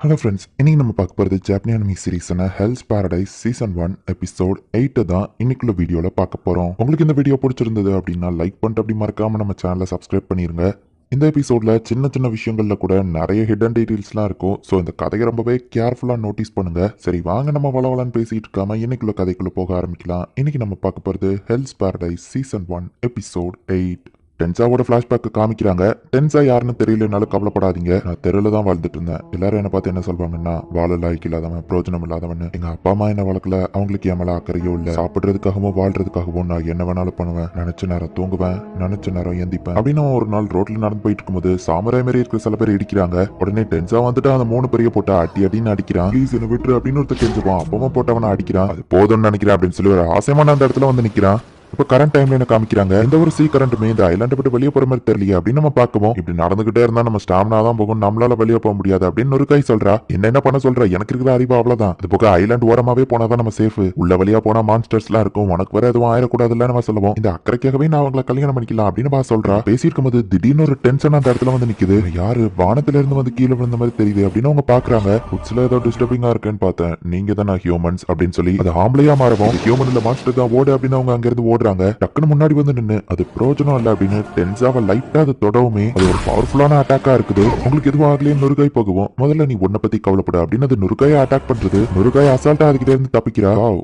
Hello friends, இன்னைக்கு நம்ம பார்க்க போகிறது ஜாப்பனி அனிமி சீரிஸான ஹெல்ஸ் பாரடைஸ் சீசன் 1 எபிசோட் 8 தான் இன்னைக்குள்ள வீடியோவில் பார்க்க போகிறோம். உங்களுக்கு இந்த வீடியோ பிடிச்சிருந்தது அப்படின்னா லைக் பண்ணிட்டு அப்படி மறக்காம நம்ம சேனலை சப்ஸ்கிரைப் பண்ணிருங்க. இந்த எபிசோட்ல சின்ன சின்ன விஷயங்கள்ல கூட நிறைய ஹிடன் டீடைல்ஸ்லாம் இருக்கும். ஸோ இந்த கதையை ரொம்பவே கேர்ஃபுல்லாக நோட்டீஸ் பண்ணுங்க. சரி வாங்க நம்ம வளவலன்னு பேசிட்டு இருக்காம இன்னைக்குள்ள கதைக்குள்ள போக ஆரம்பிக்கலாம். இன்னைக்கு நம்ம பார்க்க போகிறது ஹெல்ஸ் பாரடைஸ் சீசன் 1 எபிசோட் 8. டென்சாவோட ஃபிளாஷ்பேக் காமிக்கிறாங்க. டென்சா யாருன்னு தெரியலனாலும் கவலைப்படாதீங்க, நான் தெருவில் தான் வாழ்ந்துட்டு இருந்தேன். எல்லாரும் என்ன பார்த்து என்ன சொல்வாங்கன்னா, வாழ லாய்க்கு இல்லாதவன், பிரோஜனம் இல்லாதவன். எங்க அப்பா அம்மா என்ன வளர்க்கல, அவங்களுக்கு என் மேல அக்கறையோ இல்ல. சாப்பிடுறதுக்காகவும் வாழ்றதுக்காகவும் நான் என்ன வேணாலும் பண்ணுவேன். நினைச்ச நேரம் தூங்குவேன், நினைச்ச நேரம் எந்திப்பேன் அப்படின்னு ஒரு நாள் ரோட்ல நடந்து போயிட்டு இருக்கும்போது சாமராய் மாதிரி இருக்கிற சில பேர் இடிக்கிறாங்க. உடனே டென்சா வந்துட்டு அந்த 3 பேரையும் போட்டு அடி அடின்னு அடிக்கிறான். ப்ளீஸ் என்ன விட்டுரு அப்படின்னு ஒருத்தர் கெஞ்சுவான். அப்பவும் போட்டவன அடிக்கிறான். அது போதும்னு நினைக்கிறேன் அப்படின்னு சொல்லி ஒரு ஆசைமான அந்த இடத்துல வந்து நிக்கிறான். இப்ப கரண்ட் டைம்ல என்ன காமிக்கிறாங்க, எந்த ஒரு சீ கரண்ட்டுமே இந்த ஐலாண்டை விட்டு வெளியே போற மாதிரி தெரியல அப்படின்னு நம்ம பார்க்கவும், இப்படி நடந்துகிட்டே இருந்தா நம்ம ஸ்டாமினா தான் போகும், நம்மளால வெளியே போக முடியாது அப்படின்னு ஒரு கை சொல்றா. என்ன பண்ண சொல்ற, எனக்கு இருக்கிற அறிவு அவ்வளவுதான். அது போக ஐலாண்ட் ஓரமாவே போனாதான் நம்ம சேஃப். உள்ள வழியா போனா மான்ஸ்டர்ஸ் எல்லாம் இருக்கும், உனக்கு வேற எதுவும் ஆயிடக்கூடாதுல்ல நம்ம சொல்லுவோம். இந்த அக்கறைக்காகவே நான் அவங்களை கல்யாணம் பண்ணிக்கலாம் அப்படின்னு பா சொல்றா. பேசியிருக்கும் போது திடீர்னு ஒரு டென்ஷன் அந்த இடத்துல வந்து நிக்குது. யாரு வானத்துல இருந்து வந்து கீழே விழுந்த மாதிரி தெரியுது அப்படின்னு அவங்க பாக்குறாங்க. புட்ஸ்ல ஏதோ டிஸ்டர்பிங்கா இருக்குன்னு பார்த்தேன், நீங்க தான் ஹியூமன்ஸ் அப்படின்னு சொல்லி அது ஆம்பளையா மாறவும், ஹியூமன் இல்ல மான்ஸ்டர் தான் ஓடு அப்படின்னு அவங்க அங்க இருந்து ஓடுறாங்க. டக்குன்னு முன்னாடி வந்து நின்னு அது பிரயோஜனம் இல்ல அப்படின்னு டென்சாவை லைட்டா அது தொடவுமே அது ஒரு பவர்ஃபுல்லான அட்டாக்கா இருக்குது. உங்களுக்கு எதுவும் ஆகலையே நுருகாய் போகுவோம். முதல்ல நீ உன்னை பத்தி கவலைப்படு அப்படின்னு அது நுருகாயை அட்டாக் பண்றது. நுருகாய் அசால்ட்டா அதுகிட்ட இருந்து தப்பிக்கிறா.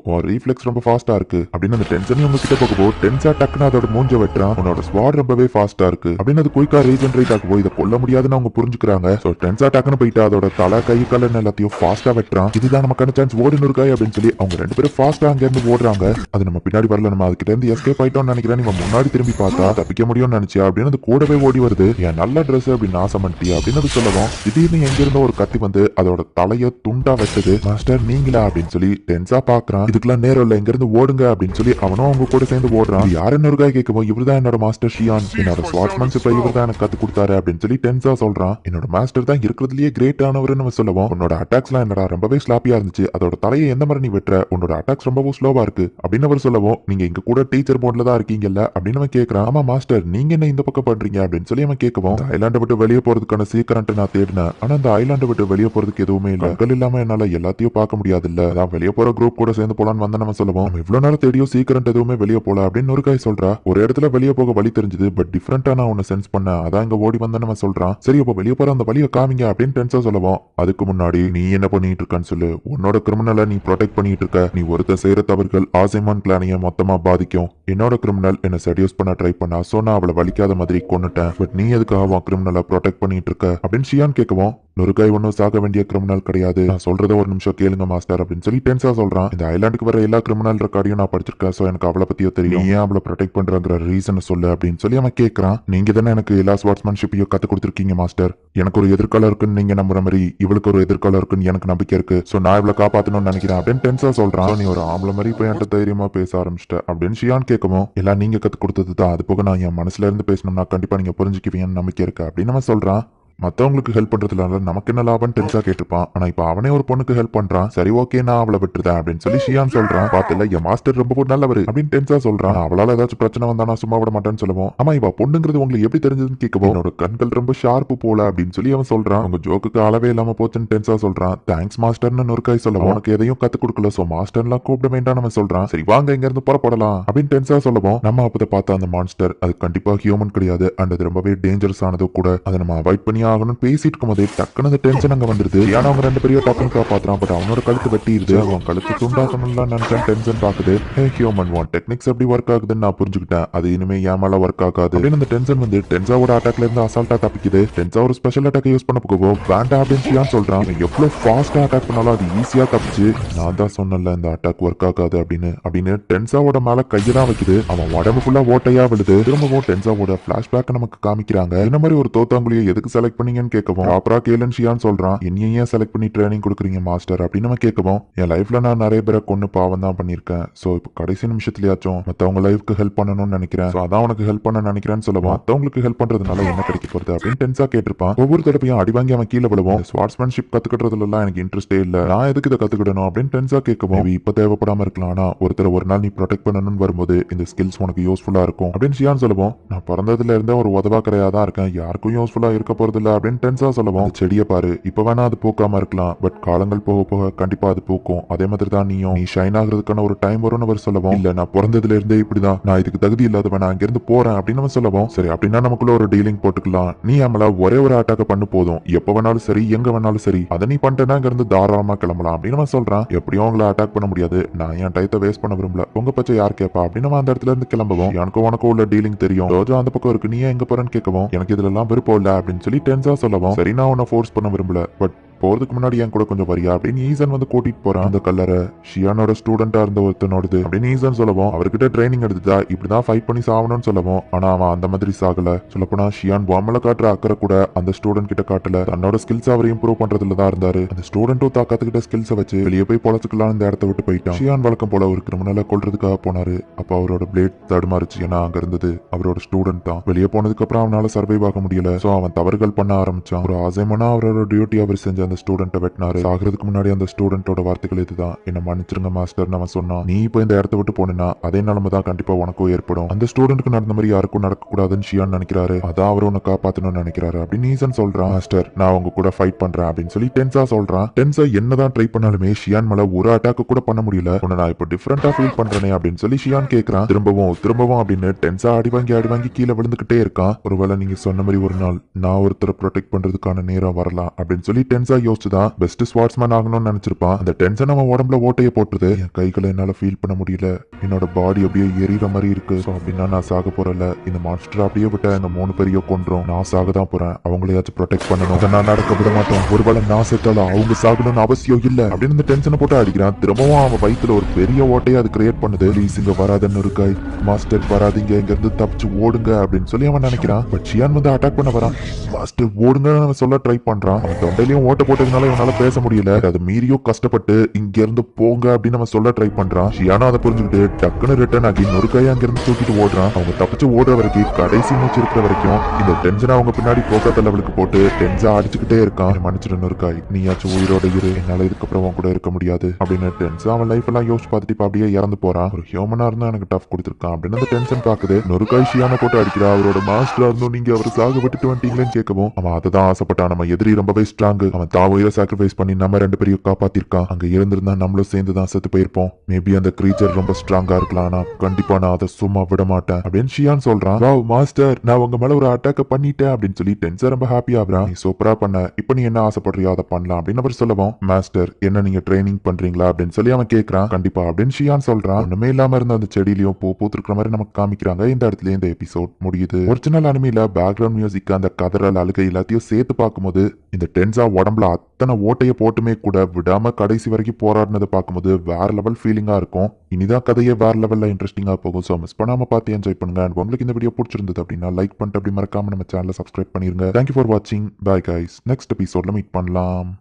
ரீஃப்ளெக்ஸ் ரொம்ப ஃபாஸ்டா இருக்கு அப்படின்னு அந்த டென்ஷன் உங்க கிட்ட போகும்போது டென்சா டக்குன்னு அதோட மூஞ்ச வெட்டுறான். உன்னோட ஸ்வாட் ரொம்பவே ஃபாஸ்டா இருக்கு அப்படின்னு அது குயிக்கா ரீஜெனரேட் ஆகும். இதை கொல்ல முடியாதுன்னு அவங்க புரிஞ்சுக்கிறாங்க. சோ டென்சா டக்குன்னு போயிட்டு அதோட தலை கை கலன் எல்லாத்தையும் ஃபாஸ்டா வெட்டுறான். இதுதான் நமக்கான சான்ஸ், ஓடு நுருகாய் அப்படின்னு சொல்லி அவங்க 2 பேரும் ஃபாஸ்டா அங்க இருந்து ஓடுறாங்க. அது நம்ம பின்னாடி வரல, நம்ம அதுகிட்ட இருந்து எஸ்கேப் ஆயிட்டோம் நினைக்கிறேன். நீங்க முன்னாடி திரும்பி பார்த்தா தப்பிக்க முடியும்னு நினைச்சியா அப்படின்னு அது கூடவே ஓடி வருது. என் நல்ல ட்ரெஸ் அப்படின்னு நாசம் பண்ணிட்டியா அப்படின்னு அது சொல்லவும், திடீர்னு எங்க இருந்த ஒரு கத்தி வந்து அதோட தலைய துண்டா வெட்டுது. மாஸ்டர் நீங்களா அப்படின்னு சொல்லி டென்சா பாக்குறான். இதுக்கெல்லாம் நேரம் இல்ல, எங்க இருந்து ஓடுங்க அப்படின்னு சொல்லி அவனும் அவங்க கூட சேர்ந்து ஓடுறான். யாருன்னு ஒரு காய் கேட்கவும், இவர்தான் என்னோட மாஸ்டர் ஷியான், என்னோட ஸ்வாட்ஸ்மேன்ஷிப் இவர்தான் எனக்கு கத்து கொடுத்தாரு அப்படின்னு சொல்லி டென்சா சொல்றான். என்னோட மாஸ்டர் தான் இருக்கிறதுலயே கிரேட் ஆனவர் நம்ம சொல்லவும், உன்னோட அட்டாக்ஸ் எல்லாம் என்னடா ரொம்பவே ஸ்லாப்பியா இருந்துச்சு, அதோட தலையை எந்த மாதிரி நீ வெட்டுற, உன்னோட அட்டாக்ஸ் ரொம்பவும் ஸ்லோவா இருக்கு அப்படின்னு அவர் சொல்லவும், நீங்க இங்க கூட டீச்சர் மோட்ல தான் இருக்கீங்கல்ல அப்படின்னு அவன் கேட்கறான். ஆமா மாஸ்டர், நீங்க என்ன இந்த பக்கம் பண்றீங்க அப்படின்னு சொல்லி அவன் கேட்கவும், ஐலாண்டை விட்டு வெளியே போறதுக்கான சீக்கிரண்ட் நான் தேடினேன், ஆனா அந்த ஐலாண்டை விட்டு வெளியே போறதுக்கு எதுவுமே இல்ல, கண்கள் இல்லாம என்னால எல்லாத்தையும் பார்க்க முடியாது இல்ல, அதான் வெளியே போற குரூப் கூட சேர்ந்து போலான்னு வந்த நம்ம சொல்லுவோம். நம்ம இவ்வளவு நேரம் தேடியோ சீக்கிரண்ட் எதுவுமே வெளியே போல அப்படின்னு ஒரு காய் சொல்றா. ஒரு இடத்துல வெளியே போக வழி தெரிஞ்சது, பட் டிஃபரெண்டா நான் ஒன்னு சென்ஸ் பண்ணேன், அதான் இங்க ஓடி வந்த நம்ம சொல்றான். சரி அப்ப வெளியே போற அந்த வழியை காமிங்க அப்படின்னு டென்சா சொல்லுவோம். அதுக்கு முன்னாடி நீ என்ன பண்ணிட்டு இருக்கான்னு சொல்லு, உன்னோட கிரிமினலை நீ ப்ரொடெக்ட் பண்ணிட்டு இருக்க, நீ ஒருத்தர் செய்யற தவறுகள் ஆசைமான் கிளானிய மொத்தமா பாதிக்கும். என்னோட கிரிமினல் என்ன செடியூஸ் பண்ண ட்ரை பண்ணா, சோ நான் அவளை வலிக்காத மாதிரி கொன்னுட்டேன், பட் நீ எதுக்காக அவன் கிரிமினலை ப்ரொடெக்ட் பண்ணிட்டு இருக்க அப்படின்னு ஷியான் கேட்கவும், நொறுக்காய் ஒன்னும் சாக வேண்டிய கிரிமினல் கிடையாது, நான் சொல்றத ஒரு நிமிஷம் கேளுங்க மாஸ்டர் அப்படின்னு சொல்லி டென்சா சொல்றான். இந்த ஐலாண்டுக்கு வர எல்லா கிரிமினல் ரெக்கார்டையும் நான் படிச்சிருக்கேன், சோ எனக்கு அவளை பத்தியோ தெரியும், ஏன் அவளை ப்ரொடெக்ட் பண்றங்கிற ரீசன் சொல்லு அப்படின்னு சொல்லி அவன் கேட்கறான். நீங்க தானே எனக்கு எல்லா ஸ்வாட்ஸ்மேன்ஷிப்பையும் கத்து கொடுத்துருக்கீங்க மாஸ்டர், எனக்கு ஒரு எதிர்காலம் இருக்குன்னு நீங்க நம்புற மாதிரி இவளுக்கு ஒரு எதிர்காலம் இருக்குன்னு எனக்கு நம்பிக்கை இருக்கு, சோ நான் இவளை காப்பாத்தணும்னு நினைக்கிறேன் அப்படின்னு டென்சா சொல்றான். நீ ஒரு ஆம்பளை மாதிரி இப்ப என்கிட்ட தைரியமா பேச ஆரம்பிச்சிட்ட அப்படின்னு ஷியான் கேட்கவும், எல்லாம் நீங்க கத்து கொடுத்தது தான், அது போக நான் என் மனசுல இருந்து பேசணும்னா கண்டிப்பா நீங்க புரிஞ்சுக்குவீங்கன்னு நம்பிக்கை இருக்கு அப்படின்னு நம்ம சொல்றான். மத்தவங்களுக்கு ஹெல்ப் பண்றதுனால நமக்கு என்ன லாபம் டென்சா கேட்டிருப்பான். ஆனா இப்ப அவனே ஒரு பொண்ணுக்கு ஹெல்ப் பண்றான். சரி ஓகே நான் அவளை விட்டுறேன் அப்படின்னு சொல்லி ஷியான் சொல்றான். பாத்துல என் மாஸ்டர் ரொம்ப நல்லவர் அப்படின்னு டென்சா சொல்றான். அவளால ஏதாச்சும் பிரச்சனை வந்தா நான் சும்மா விட மாட்டேன்னு சொல்லுவோம். ஆமா இவ பொண்ணுங்கிறது உங்களுக்கு எப்படி தெரிஞ்சதுன்னு கேட்கவும், என்னோட கண்கள் ரொம்ப ஷார்ப்பு போல அப்படின்னு சொல்லி அவன் சொல்றான். உங்க ஜோக்குக்கு அளவே இல்லாம போச்சுன்னு டென்சா சொல்றான். தேங்க்ஸ் மாஸ்டர்னு நொறுக்காய் சொல்லுவோம். உனக்கு எதையும் கத்து கொடுக்கல, சோ மாஸ்டர்லாம் கூப்பிட வேண்டாம் நம்ம சொல்றான். சரி வாங்க இங்க இருந்து புறப்படலாம் அப்படின்னு டென்சா சொல்லுவோம். நம்ம அப்பத பார்த்த அந்த மான்ஸ்டர் அது கண்டிப்பா ஹியூமன் கிடையாது, அண்ட் அது ரொம்பவே டேஞ்சரஸ் ஆனது கூட, அதை நம்ம அவாய்ட் பண்ணி ஆகணும்னு பேசிட்டு டக்குனு அந்த டென்ஷன் அங்க வந்துருது. ஏன்னா அவங்க 2 பேரையும் டக்குனு காப்பாத்துறான், பட் அவனோட கழுத்து வெட்டிடுது. அவன் கழுத்து துண்டாக்கணும்னு நினைச்சா டென்ஷன் பாக்குது. ஹியூமன் ஒன் டெக்னிக்ஸ் எப்படி ஒர்க் ஆகுதுன்னு நான் புரிஞ்சுக்கிட்டேன், அது இனிமே ஏன் மேல ஒர்க் ஆகாது அப்படின்னு அந்த டென்ஷன் வந்து டென்சாவோட அட்டாக்ல இருந்து அசால்ட்டா தப்பிக்குது. டென்சா ஒரு ஸ்பெஷல் அட்டாக் யூஸ் பண்ண போகும், வேண்டாம் அப்படின்னு ஷியான் சொல்றான். எவ்வளவு ஃபாஸ்டா அட்டாக் பண்ணாலும் அது ஈஸியா தப்பிச்சு, நான் தான் சொன்னல இந்த அட்டாக் ஒர்க் ஆகாது அப்படின்னு டென்சாவோட மேல கையெல்லாம் வைக்குது. அவன் உடம்பு ஃபுல்லா ஓட்டையா விழுது. திரும்பவும் டென்சாவோட பிளாஷ்பேக் நமக்கு காமிக்கிறாங்க. இந்த மாதிரி ஒரு தோத்தாங்குலியை எதுக்கு செலக்ட் பண்ணீங்கன்னு கேட்கவும், ப்ராப்பரா கேளுன்னு ஷியான் சொல்றான். ஏன் செலக்ட் பண்ணி ட்ரைனிங் கொடுக்குறீங்க மாஸ்டர் அப்படின்னு நம்ம கேட்கவும், என் லைஃப்ல நான் நிறைய பேரை கொண்டு பாவம் தான் பண்ணிருக்கேன், சோ இப்போ கடைசி நிமிஷத்துலயாச்சும் மத்தவங்க லைஃப்க்கு ஹெல்ப் பண்ணணும்னு நினைக்கிறேன், அதான் உனக்கு ஹெல்ப் பண்ண நினைக்கிறேன்னு சொல்லுவோம். மத்தவங்களுக்கு ஹெல்ப் பண்றதுனால என்ன கிடைக்க போறது அப்படின்னு டென்சா கேட்டிருப்பான். ஒவ்வொரு தடவையும் அடி வாங்கி அவன் கீழே விழுவோம். ஸ்வாட்ஸ்மேன்ஷிப் கத்துக்கிறதுல எல்லாம் எனக்கு இன்ட்ரெஸ்டே இல்ல, நான் எதுக்கு இதை கத்துக்கிடணும் அப்படின்னு டென்சா கேட்கவும், இப்ப தேவைப்படாம இருக்கலாம், ஆனா ஒருத்தர் ஒரு நாள் நீ ப்ரொடெக்ட் பண்ணணும்னு வரும்போது இந்த ஸ்கில்ஸ் உனக்கு யூஸ்ஃபுல்லா இருக்கும் அப்படின்னு ஷியான் சொல்லுவோம். நான் பிறந்ததுல இருந்தே ஒரு உதவா கிடையாதான் இருக்கேன், யாருக்கும் யூஸ்ஃபுல்லா இருக்க போறது இல்ல அப்படின்னு டென்ஸா சொல்லவும், செடியை பாரு, இப்ப வேணா அது பூக்காம இருக்கலாம், பட் காலங்கள் போக போக கண்டிப்பா அது பூக்கும். அதே மாதிரி தான் நீயும், நீ ஷைன் ஆகுறதுக்கான ஒரு டைம் வரும்னு அவர் சொல்லவும், இல்ல நான் பிறந்ததுல இருந்தே இப்படிதான், நான் இதுக்கு தகுதி இல்லாதவன், நான் இங்கிருந்து போறேன் அப்படின்னு அவன் சொல்லவும், சரி அப்படின்னா நமக்குள்ள ஒரு டீலிங் போட்டுக்கலாம், நீ நம்மள ஒரே ஒரு அட்டாக் பண்ணு போதும், எப்ப வேணாலும் சரி எங்க வேணாலும் சரி, அதை நீ பண்ணிட்டேன்னா இங்க இருந்து தாராளமா கிளம்பலாம் அப்படின்னு அவன் சொல்றான். எப்படியும் உங்களை அட்டாக் பண்ண முடியாது, நான் என் டயத்தை வேஸ்ட் பண்ண விரும்பல, உங்க பச்சை யார் கேப்பா அப்படின்னு அவன் அந்த இடத்துல இருந்து கிளம்பவும், எனக்கும் உனக்கும் உள்ள டீலிங் தெரியும், ரோஜா அந்த பக்கம் இருக்கு, நீ எங்க போறேன்னு கேட்கவும், எனக்கு இதுல எல்லாம் விருப்பம் இல்ல அப்படின்னு சொல்லி டென்ஸா சொல்லவும், சரி நான் உன்னை ஃபோர்ஸ் பண்ண விரும்பல, பட் போறதுக்கு முன்னாடி என் கூட கொஞ்சம் வரியா அப்படின்னு ஈசன் வந்து கூட்டிட்டு போறான். அந்த கல்லறை ஷியானோட ஸ்டூடெண்டா இருந்த ஒருத்தனோடது அப்படின்னு ஈசன் சொல்லவும், அவர்கிட்ட ட்ரைனிங் எடுத்துட்டா இப்படிதான் ஃபைட் பண்ணி சாகணும்னு சொல்லவும், ஆனா அவன் அந்த மாதிரி சாகல. சொல்லப்போனா ஷியான் பொம்மல காட்டுற அக்கறை கூட அந்த ஸ்டூடெண்ட் கிட்ட காட்டல, தன்னோட ஸ்கில்ஸ் அவர் இம்ப்ரூவ் பண்றதுல தான் இருந்தாரு. அந்த ஸ்டூடெண்ட்டும் தாக்கத்துக்கிட்ட ஸ்கில்ஸை வச்சு வெளியே போய் பொழச்சுக்கலாம் இந்த இடத்த விட்டு போயிட்டான். ஷியான் வழக்கம் போல ஒரு கிரிமினலை கொல்றதுக்காக போனாரு. அப்ப அவரோட பிளேட் தடுமாறுச்சு, ஏன்னா அங்க இருந்தது அவரோட ஸ்டூடெண்ட் தான். வெளியே போனதுக்கு அப்புறம் அவனால சர்வைவ் ஆக முடியல. சோ அவன் தவறுகள் பண்ண ஆரம்பிச்சான். ஒரு ஆசைமனா அவரோட டியூட்டி அவர் செஞ்ச அந்த ஸ்டூடெண்ட்டை வெட்டினாரு. சாகிறதுக்கு முன்னாடி அந்த ஸ்டூடெண்டோட வார்த்தைகள் இதுதான், என்ன மன்னிச்சிருங்க மாஸ்டர் அவன் சொன்னான். நீ இப்போ இந்த இடத்த விட்டு போனா அதே நிலைமை தான் கண்டிப்பா உனக்கும் ஏற்படும். அந்த ஸ்டூடெண்ட்க்கு நடந்த மாதிரி யாருக்கும் நடக்க கூடாதுன்னு ஷியான் நினைக்கிறாரு. அதான் அவர் உன்னை காப்பாத்தணும்னு நினைக்கிறாரு அப்படின்னு ஈசன் சொல்றான். மாஸ்டர் நான் உங்க கூட ஃபைட் பண்றேன் அப்படின்னு சொல்லி டென்ஸா சொல்றான். டென்ஸா என்னதான் ட்ரை பண்ணாலுமே ஷியான் மேல ஒரு அட்டாக் கூட பண்ண முடியல. உன்னை நான் இப்போ டிஃபரெண்டா ஃபீல் பண்றேனே அப்படின்னு சொல்லி ஷியான் கேட்கறான். திரும்பவும் அப்படின்னு டென்ஸா அடி வாங்கி கீழே விழுந்துகிட்டே இருக்கான். ஒருவேளை நீங்க சொன்ன மாதிரி ஒரு நாள் நான் ஒருத்தரை ப்ரொடெக்ட் பண்றதுக்கான நேரம் வரலாம் அப்படின்னு சொல்லி டென்ஸா யோசிச்சுதான் பெஸ்ட் ஸ்வாட்ஸ்மேன் ஆகணும்னு நினைச்சிருப்பான். அந்த டென்ஷன் அவன் உடம்புல ஓட்டைய போட்டுது. என் கைகளை என்னால ஃபீல் பண்ண முடியல, என்னோட பாடி அப்படியே எரியிற மாதிரி இருக்கு. அப்படின்னா நான் சாக போறல, இந்த மான்ஸ்டர் அப்படியே விட்டா எங்க 3 பேரையும் கொன்றோம், நான் சாக தான் போறேன், அவங்களையாச்சும் ப்ரொடெக்ட் பண்ணணும், அதை நான் நடக்க விட மாட்டேன். ஒருவேளை நான் செத்தாலும் அவங்க சாகணும்னு அவசியம் இல்ல அப்படின்னு இந்த டென்ஷனை போட்டு அடிக்கிறான். திரும்பவும் அவன் வயிற்றுல ஒரு பெரிய ஓட்டையை அது கிரியேட் பண்ணுது. ப்ளீஸ் இங்க வராதன்னு இருக்காய், மாஸ்டர் வராதிங்க, இங்க இருந்து தப்பிச்சு ஓடுங்க அப்படின்னு சொல்லி அவன் நினைக்கிறான். பட் ஷியான் வந்து அட்டாக் பண்ண வரான். மாஸ்டர் ஓடுங்கன்னு அவன் சொல்ல ட்ரை பண்றான். அவன் தொண்டையிலையும் ஓட்ட போட்டதுனால இவனால பேச முடியல. அது மீறியோ கஷ்டப்பட்டு இங்க இருந்து போங்க அப்படின்னு நம்ம சொல்ல ட்ரை பண்றான். ஷியானா அதை புரிஞ்சுக்கிட்டு டக்குன்னு ரிட்டர்ன் ஆகி ஒரு கையை அங்க இருந்து தூக்கிட்டு ஓடுறான். அவங்க தப்பிச்சு ஓடுற வரைக்கும், கடைசி மூச்சு இருக்கிற வரைக்கும் இந்த டென்ஷன் அவங்க பின்னாடி போக்கத்த லெவலுக்கு போட்டு டென்ஷா அடிச்சுக்கிட்டே இருக்கான். மன்னிச்சிட்டு ஒரு காய், நீயாச்சும் உயிரோட இரு, என்னால இதுக்கப்புறம் அவன் கூட இருக்க முடியாது அப்படின்னு டென்ஷன் அவன் லைஃப் எல்லாம் யோசிச்சு பார்த்துட்டு அப்படியே இறந்து போறான். ஒரு ஹியூமனா இருந்தா எனக்கு டஃப் கொடுத்துருக்கான் அப்படின்னு அந்த டென்ஷன் பாக்குது. ஒரு காய் ஷியானா போட்டு அடிக்கிறா. அவரோட மாஸ்டரா இருந்தும் நீங்க அவர் சாக விட்டுட்டு வந்துட்டீங்களேன்னு கேட்கவும், அவன் அதை தான் ஆசைப்பட்டான். நம்ம எதிரி ரொம்பவே ஸ்ட்ராங், அவன் தான் உயிரை சாக்ரிஃபைஸ் பண்ணி நம்ம 2 பேரையும் காப்பாத்திருக்கான். அங்க இருந்திருந்தா நம்மளும் சேர்ந்து தான் செத்து போயிருப்போம். மேபி அந்த கிரீச்சர் ரொம்ப ஸ்ட்ராங்கா இருக்கலாம், ஆனா கண்டிப்பா நான் அதை சும்மா விட மாட்டேன் அப்படின்னு ஷியான் சொல்றான். வாவ் மாஸ்டர், நான் உங்க மேல ஒரு அட்டாக் பண்ணிட்டேன் அப்படின்னு சொல்லி டென்சர் ரொம்ப ஹாப்பி ஆகுறான். நீ சூப்பரா பண்ண, இப்போ நீ என்ன ஆசைப்படுறியோ அதை பண்ணலாம் அப்படின்னு அவர் சொல்லவும், மாஸ்டர் என்ன நீங்க ட்ரைனிங் பண்றீங்களா அப்படின்னு சொல்லி அவன் கேட்கறான். கண்டிப்பா அப்படின்னு ஷியான் சொல்றான். ஒண்ணுமே இல்லாம இருந்த அந்த செடியிலையும் பூ பூத்துருக்கிற மாதிரி நமக்கு காமிக்கிறாங்க. இந்த இடத்துல இந்த எபிசோட் முடியுது. ஒரிஜினல் அனிமில பேக்ரவுண்ட் மியூசிக், அந்த கதறல் அழுகை எல்லாத்தையும் சேர்த்து பார்க்கும்போது இந்த டென்சா உடம்புல அத்தனை ஓட்டைய போட்டுமே கூட விடாம கடைசி வரைக்கும் போராடினதை பார்க்கும்போது வேற லெவல் ஃபீலிங்கா இருக்கும். இனிதான் கதையை வேற லெவல்ல இன்ட்ரெஸ்டிங்கா போகும். ஸோ மிஸ் பண்ணாம பார்த்து என்ஜாய் பண்ணுங்க. அண்ட் உங்களுக்கு இந்த வீடியோ பிடிச்சிருந்தது அப்படின்னா லைக் பண்ணிட்டு அப்படி மறக்காம நம்ம சேனலை சப்ஸ்கிரைப் பண்ணிருங்க. தேங்க்யூ ஃபார் வாட்சிங். பை கைஸ், நெக்ஸ்ட் எபிசோட்ல மீட் பண்ணலாம்.